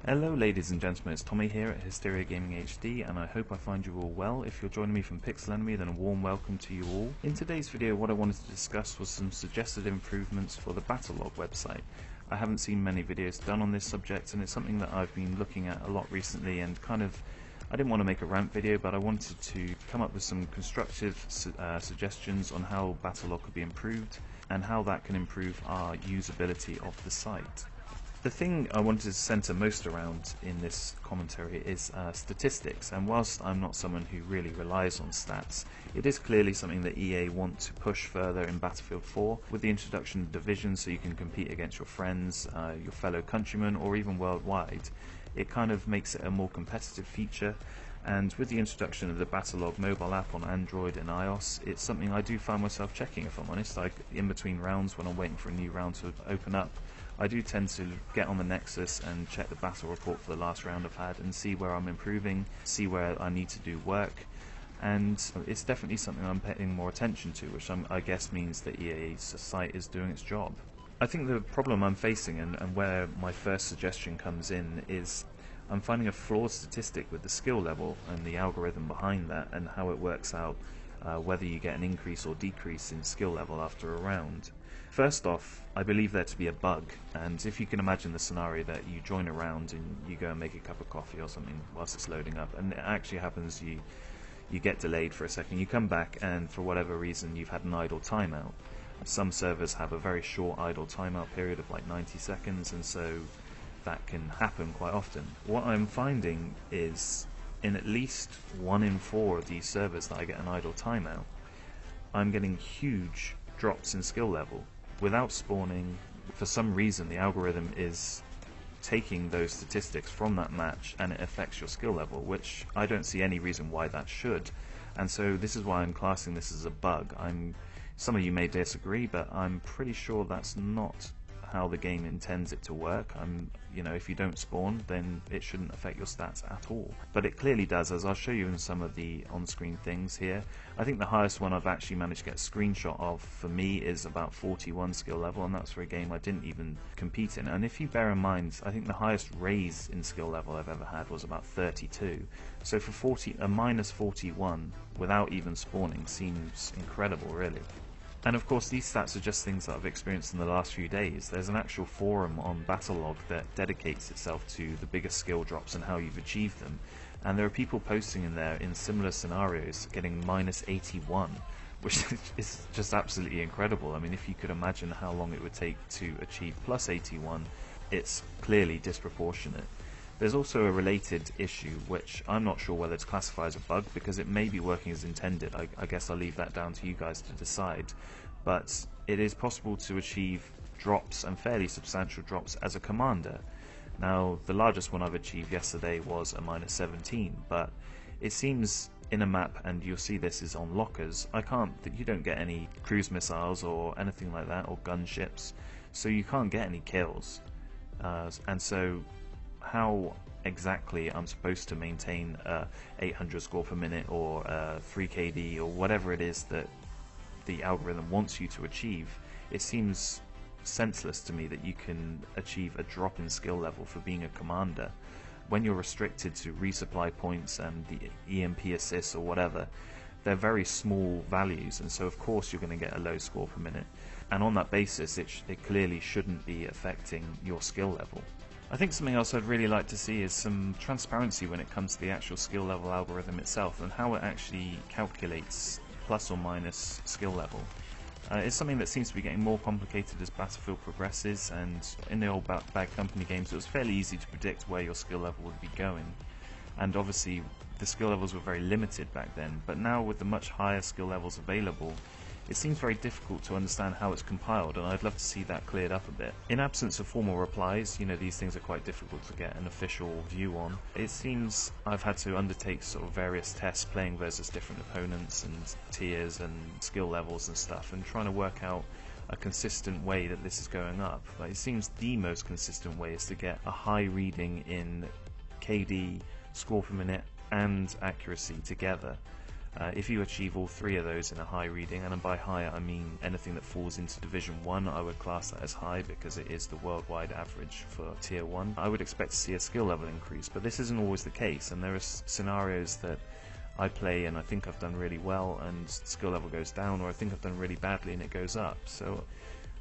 Hello ladies and gentlemen, it's Tommy here at Hysteria Gaming HD, and I hope I find you all well. If you're joining me from Pixel Enemy, then a warm welcome to you all. In today's video, what I wanted to discuss was some suggested improvements for the Battlelog website. I haven't seen many videos done on this subject, and it's something that I've been looking at a lot recently, and I didn't want to make a rant video, but I wanted to come up with some constructive suggestions on how Battlelog could be improved, and how that can improve our usability of the site. The thing I wanted to centre most around in this commentary is statistics, and whilst I'm not someone who really relies on stats, it is clearly something that EA want to push further in Battlefield 4 with the introduction of divisions, so you can compete against your friends, your fellow countrymen, or even worldwide. It kind of makes it a more competitive feature, and with the introduction of the Battlelog mobile app on Android and iOS, it's something I do find myself checking, if I'm honest. Like in between rounds, when I'm waiting for a new round to open up, I do tend to get on the Nexus and check the battle report for the last round I've had and see where I'm improving, see where I need to do work, and it's definitely something I'm paying more attention to, which I guess means that EA's site is doing its job. I think the problem I'm facing, and where my first suggestion comes in, is I'm finding a flawed statistic with the skill level and the algorithm behind that, and how it works out whether you get an increase or decrease in skill level after a round. First off, I believe there to be a bug, and if you can imagine the scenario that you join a round and you go and make a cup of coffee or something whilst it's loading up, and it actually happens, you get delayed for a second, you come back and for whatever reason you've had an idle timeout. Some servers have a very short idle timeout period of like 90 seconds, and so that can happen quite often. What I'm finding is, in at least 1 in 4 of these servers that I get an idle timeout, I'm getting huge drops in skill level without spawning. For some reason the algorithm is taking those statistics from that match, and it affects your skill level, which I don't see any reason why that should, and so this is why I'm classing this as a bug. Some of you may disagree, but I'm pretty sure that's not how the game intends it to work. If you don't spawn, then it shouldn't affect your stats at all. But it clearly does, as I'll show you in some of the on-screen things here. I think the highest one I've actually managed to get a screenshot of for me is about 41 skill level, and that's for a game I didn't even compete in. And if you bear in mind, I think the highest raise in skill level I've ever had was about 32. So for a minus 41 without even spawning seems incredible, really. And of course, these stats are just things that I've experienced in the last few days. There's an actual forum on Battlelog that dedicates itself to the biggest skill drops and how you've achieved them. And there are people posting in there in similar scenarios getting minus 81, which is just absolutely incredible. I mean, if you could imagine how long it would take to achieve plus 81, it's clearly disproportionate. There's also a related issue, which I'm not sure whether to classify as a bug, because it may be working as intended. I guess I'll leave that down to you guys to decide. But it is possible to achieve drops, and fairly substantial drops, as a commander. Now, the largest one I've achieved yesterday was a minus 17, but it seems in a map, and you'll see this is on lockers, you don't get any cruise missiles or anything like that, or gunships, so you can't get any kills. And so how exactly I'm supposed to maintain a 800 score per minute or 3 KD or whatever it is that the algorithm wants you to achieve, it seems senseless to me that you can achieve a drop in skill level for being a commander when you're restricted to resupply points and the EMP assists or whatever. They're very small values, and so of course you're going to get a low score per minute, and on that basis it clearly shouldn't be affecting your skill level. I think something else I'd really like to see is some transparency when it comes to the actual skill level algorithm itself, and how it actually calculates plus or minus skill level. It's something that seems to be getting more complicated as Battlefield progresses, and in the old Bad Company games it was fairly easy to predict where your skill level would be going, and obviously the skill levels were very limited back then, but now with the much higher skill levels available, it seems very difficult to understand how it's compiled, and I'd love to see that cleared up a bit. In absence of formal replies, these things are quite difficult to get an official view on. It seems I've had to undertake sort of various tests playing versus different opponents and tiers and skill levels and stuff, and trying to work out a consistent way that this is going up. But it seems the most consistent way is to get a high reading in KD, score per minute and accuracy together. If you achieve all three of those in a high reading, and by high I mean anything that falls into Division 1, I would class that as high because it is the worldwide average for Tier 1. I would expect to see a skill level increase, but this isn't always the case, and there are scenarios that I play and I think I've done really well and skill level goes down, or I think I've done really badly and it goes up. So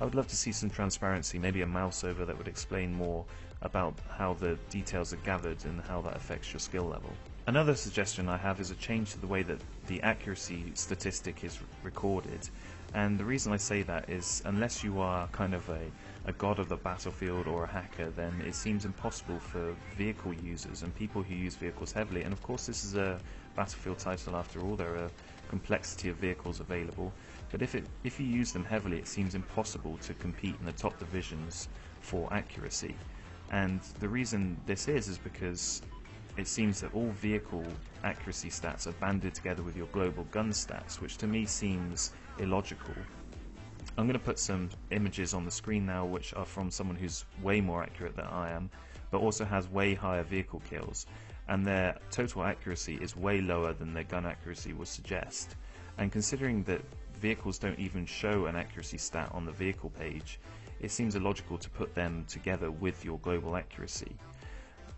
I would love to see some transparency, maybe a mouse over that would explain more about how the details are gathered and how that affects your skill level. Another suggestion I have is a change to the way that the accuracy statistic is recorded, and the reason I say that is unless you are kind of a god of the battlefield or a hacker, then it seems impossible for vehicle users and people who use vehicles heavily, and of course this is a Battlefield title after all, there are a complexity of vehicles available, but if you use them heavily it seems impossible to compete in the top divisions for accuracy. And the reason this is because it seems that all vehicle accuracy stats are banded together with your global gun stats, which to me seems illogical. I'm going to put some images on the screen now which are from someone who's way more accurate than I am, but also has way higher vehicle kills, and their total accuracy is way lower than their gun accuracy would suggest. And considering that vehicles don't even show an accuracy stat on the vehicle page, it seems illogical to put them together with your global accuracy.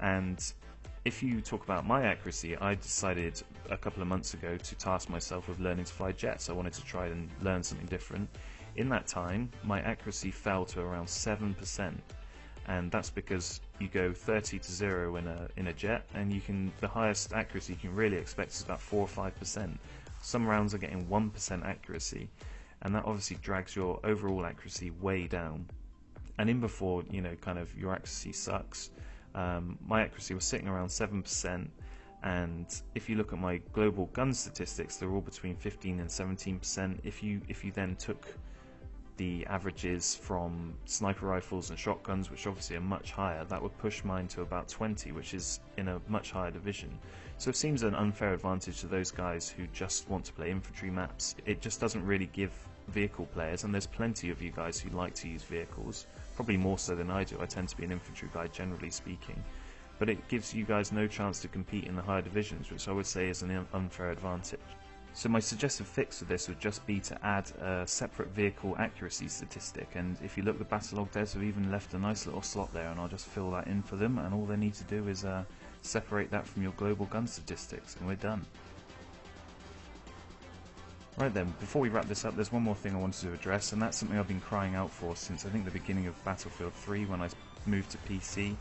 And if you talk about my accuracy, I decided a couple of months ago to task myself with learning to fly jets. I wanted to try and learn something different. In that time, my accuracy fell to around 7%, and that's because you go 30 to 0 in a jet, and the highest accuracy you can really expect is about 4 or 5%. Some rounds are getting 1% accuracy, and that obviously drags your overall accuracy way down. And in before, kind of your accuracy sucks. My accuracy was sitting around 7%, and if you look at my global gun statistics, they're all between 15 and 17%. If you then took the averages from sniper rifles and shotguns, which obviously are much higher, that would push mine to about 20, which is in a much higher division. So it seems an unfair advantage to those guys who just want to play infantry maps. It just doesn't really give vehicle players, and there's plenty of you guys who like to use vehicles, probably more so than I do. I tend to be an infantry guy generally speaking, but it gives you guys no chance to compete in the higher divisions, which I would say is an unfair advantage. So my suggested fix for this would just be to add a separate vehicle accuracy statistic, and if you look, the Battlelog devs have even left a nice little slot there, and I'll just fill that in for them, and all they need to do is separate that from your global gun statistics, and we're done. Right then, before we wrap this up, there's one more thing I wanted to address, and that's something I've been crying out for since I think the beginning of Battlefield 3 when I moved to PC,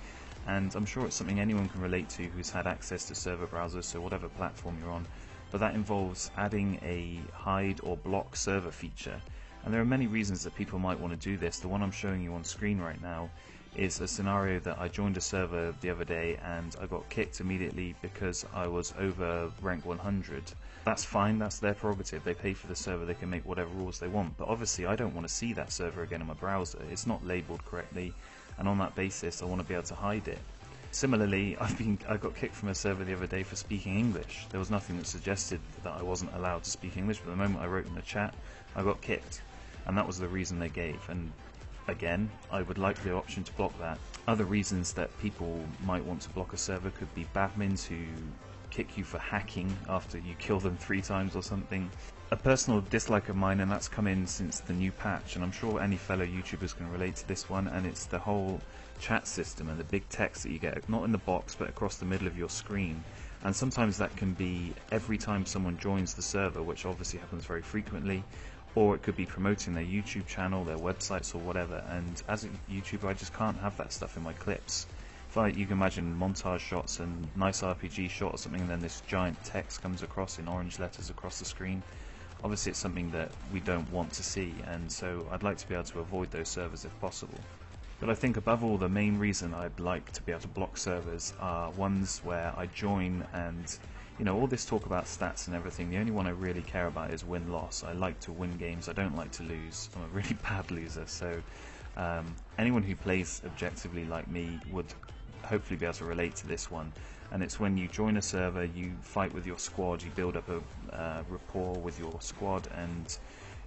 and I'm sure it's something anyone can relate to who's had access to server browsers, so whatever platform you're on, but that involves adding a hide or block server feature. And there are many reasons that people might want to do this. The one I'm showing you on screen right now is a scenario that I joined a server the other day and I got kicked immediately because I was over rank 100. That's fine, that's their prerogative. They pay for the server, they can make whatever rules they want, but obviously I don't want to see that server again in my browser. It's not labeled correctly, and on that basis I want to be able to hide it. Similarly, I got kicked from a server the other day for speaking English. There was nothing that suggested that I wasn't allowed to speak English, but the moment I wrote in the chat, I got kicked. And that was the reason they gave. And again, I would like the option to block that. Other reasons that people might want to block a server could be badmins who kick you for hacking after you kill them 3 times or something. A personal dislike of mine, and that's come in since the new patch, and I'm sure any fellow YouTubers can relate to this one, and it's the whole chat system and the big text that you get, not in the box but across the middle of your screen. And sometimes that can be every time someone joins the server, which obviously happens very frequently, or it could be promoting their YouTube channel, their websites or whatever, and as a YouTuber I just can't have that stuff in my clips. You can imagine montage shots and nice RPG shot or something, and then this giant text comes across in orange letters across the screen. Obviously it's something that we don't want to see, and so I'd like to be able to avoid those servers if possible. But I think above all, the main reason I'd like to be able to block servers are ones where I join and, all this talk about stats and everything, the only one I really care about is win-loss. I like to win games, I don't like to lose. I'm a really bad loser, so anyone who plays objectively like me would hopefully be able to relate to this one. And it's when you join a server, you fight with your squad, you build up a rapport with your squad, and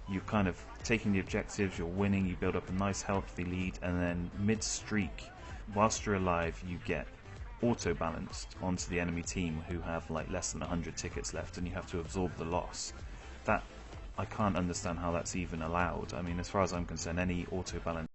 you're kind of taking the objectives, you're winning, you build up a nice healthy lead, and then mid-streak, whilst you're alive, you get auto-balanced onto the enemy team who have like less than 100 tickets left, and you have to absorb the loss. That, I can't understand how that's even allowed. I mean, as far as I'm concerned, any auto-balance